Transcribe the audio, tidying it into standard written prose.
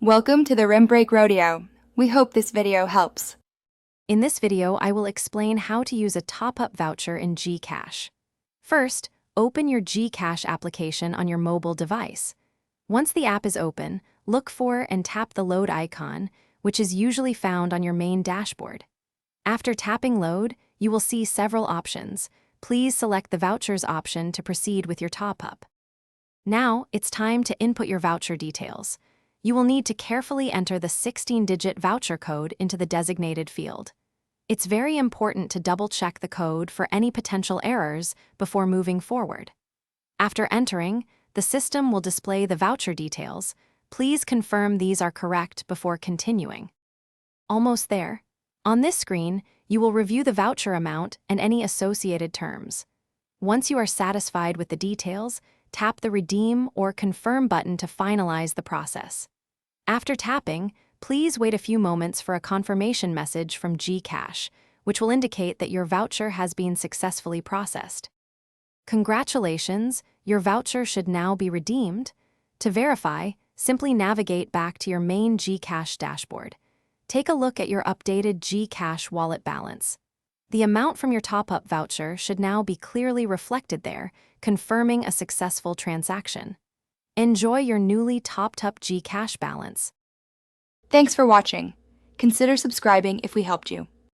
Welcome to the Rim Break Rodeo. We hope this video helps. In this video, I will explain how to use a top-up voucher in GCash. First, open your GCash application on your mobile device. Once the app is open, look for and tap the load icon, which is usually found on your main dashboard. After tapping load, you will see several options. Please select the vouchers option to proceed with your top-up. Now, it's time to input your voucher details. You will need to carefully enter the 16-digit voucher code into the designated field. It's very important to double-check the code for any potential errors before moving forward. After entering, the system will display the voucher details. Please confirm these are correct before continuing. Almost there. On this screen, you will review the voucher amount and any associated terms. Once you are satisfied with the details, tap the Redeem or Confirm button to finalize the process. After tapping, please wait a few moments for a confirmation message from GCash, which will indicate that your voucher has been successfully processed. Congratulations, your voucher should now be redeemed. To verify, simply navigate back to your main GCash dashboard. Take a look at your updated GCash wallet balance. The amount from your top-up voucher should now be clearly reflected there, confirming a successful transaction. Enjoy your newly topped-up GCash balance. Thanks for watching. Consider subscribing if we helped you.